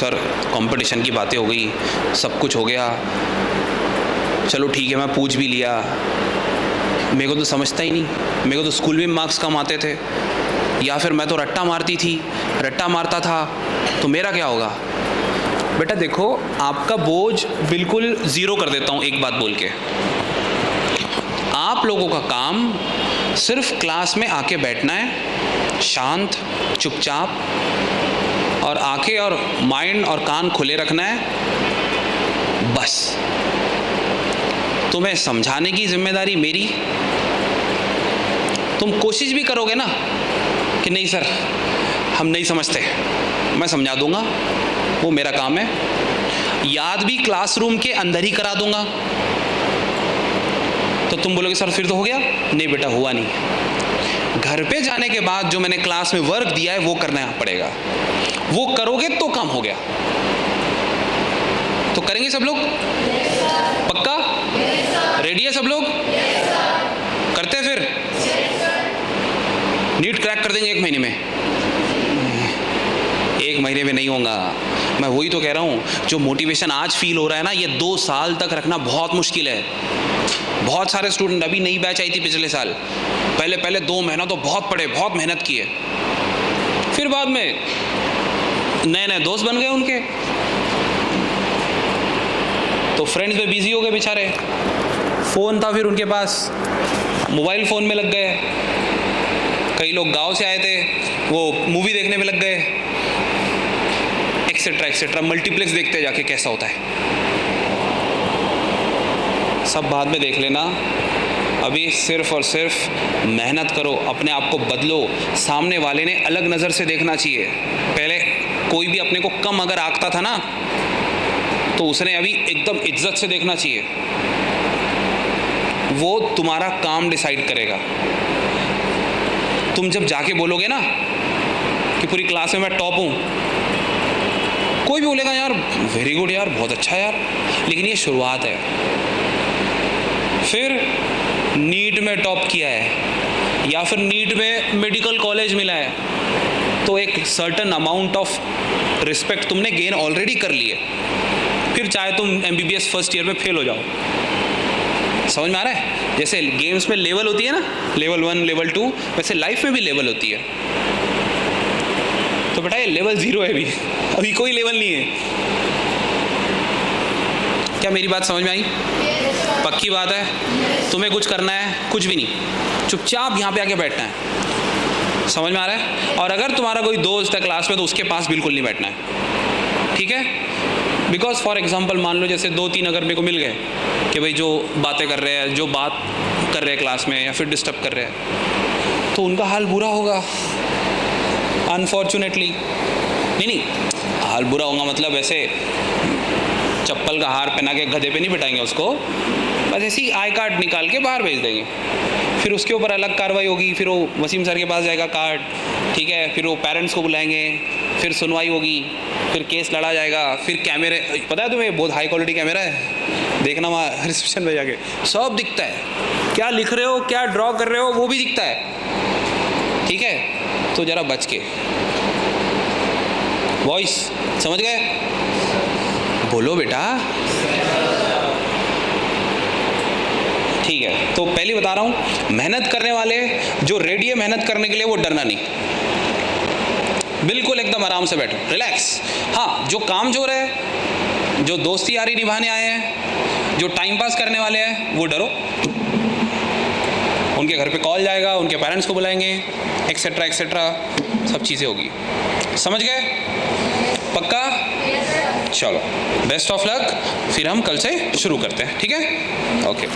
Sir competition की बातें हो गई, सब कुछ हो गया, चलो ठीक है मैं पूछ भी लिया, मेरे को तो समझता ही नहीं, मेरे को तो स्कूल में मार्क्स कम आते थे, या फिर मैं तो रट्टा मारता था, तो मेरा क्या होगा। बेटा देखो, आपका बोझ बिल्कुल ज़ीरो कर देता हूँ एक बात बोल के। आप लोगों का काम सिर्फ क्लास में आके बैठना है, शांत चुपचाप, और आंखें और माइंड और कान खुले रखना है बस। तुम्हें समझाने की जिम्मेदारी मेरी। तुम कोशिश भी करोगे ना कि नहीं सर हम नहीं समझते, मैं समझा दूंगा, वो मेरा काम है। याद भी क्लासरूम के अंदर ही करा दूंगा, तो तुम बोलोगे सर फिर तो हो गया। नहीं बेटा, हुआ नहीं। घर पे जाने के बाद जो मैंने क्लास में वर्क दिया है वो करना पड़ेगा, वो करोगे तो काम हो गया। तो करेंगे सब लोग? पक्का? रेडी है सब लोग? करते हैं फिर? नीट क्रैक कर देंगे 1 महीने में? 1 महीने में नहीं होगा। मैं वही तो कह रहा हूँ, जो मोटिवेशन आज फील हो रहा है ना, ये 2 साल तक रखना बहुत मुश्किल है। बहुत सारे स्टूडेंट, अभी नई बैच आई थी पिछले साल, पहले 2 महीना तो बहुत पढ़े, बहुत मेहनत किए, फिर बाद में नए दोस्त बन गए उनके, तो फ्रेंड्स में बिजी हो गए बेचारे, फ़ोन था फिर उनके पास, मोबाइल फ़ोन में लग गए। कई लोग गांव से आए थे, वो मूवी देखने में लग गए, एक्सेट्रा। मल्टीप्लेक्स देखते जाके कैसा होता है, सब बाद में देख लेना। अभी सिर्फ और सिर्फ मेहनत करो, अपने आप को बदलो। सामने वाले ने अलग नज़र से देखना चाहिए। पहले कोई भी अपने को कम अगर आंकता था ना, तो उसने अभी एकदम इज्जत से देखना चाहिए। वो तुम्हारा काम डिसाइड करेगा। तुम जब जाके बोलोगे ना कि पूरी क्लास में मैं टॉप हूँ, कोई भी बोलेगा यार वेरी गुड यार, बहुत अच्छा यार, लेकिन ये शुरुआत है। फिर नीट में टॉप किया है या फिर नीट में मेडिकल कॉलेज मिला है, तो एक सर्टेन अमाउंट ऑफ रिस्पेक्ट तुमने गेन ऑलरेडी कर ली है। फिर चाहे तुम MBBS फर्स्ट ईयर में फेल हो जाओ, समझ में आ रहा है? जैसे गेम्स में लेवल होती है ना, लेवल 1 लेवल 2, वैसे लाइफ में भी लेवल होती है। तो बेटा ये लेवल 0 है, अभी कोई लेवल नहीं है। क्या मेरी बात समझ में आई? पक्की बात है? तुम्हें कुछ करना है? कुछ भी नहीं, चुपचाप यहाँ पे आके बैठना है। समझ में आ रहा है? और अगर तुम्हारा कोई दोस्त है क्लास में, तो उसके पास बिल्कुल नहीं बैठना है, ठीक है? बिकॉज फॉर एग्जाम्पल मान लो जैसे 2-3 अगर मेरे को मिल गए कि भाई जो बातें कर रहे हैं, जो बात कर रहे हैं क्लास में या फिर डिस्टर्ब कर रहे हैं, तो उनका हाल बुरा होगा अनफॉर्चुनेटली। नहीं, हाल बुरा होगा मतलब ऐसे चप्पल का हार पहना के गधे पे नहीं बिठाएंगे उसको, बस ऐसे ही आई कार्ड निकाल के बाहर भेज देंगे। फिर उसके ऊपर अलग कार्रवाई होगी, फिर वो वसीम सर के पास जाएगा कार्ड, ठीक है, फिर वो पेरेंट्स को बुलाएंगे, फिर सुनवाई होगी, फिर केस लड़ा जाएगा, फिर कैमरे, पता है तुम्हें बहुत हाई क्वालिटी कैमरा है, देखना वहाँ रिसेप्शन में जाके सब दिखता है, क्या लिख रहे हो, क्या ड्रॉ कर रहे हो, वो भी दिखता है, ठीक है? तो जरा बच के। वॉइस समझ गए? बोलो बेटा। ठीक है, तो पहले बता रहा हूँ, मेहनत करने वाले जो रेडी है मेहनत करने के लिए, वो डरना नहीं, बिल्कुल एकदम आराम से बैठो, रिलैक्स। हाँ, जो काम जो रहे, जो दोस्ती यारी निभाने आए हैं, जो टाइम पास करने वाले हैं, वो डरो। उनके घर पे कॉल जाएगा, उनके पेरेंट्स को बुलाएंगे, एक्सेट्रा सब चीज़ें होगी। समझ गए? पक्का? चलो, बेस्ट ऑफ लक। फिर हम कल से शुरू करते हैं, ठीक है? ओके।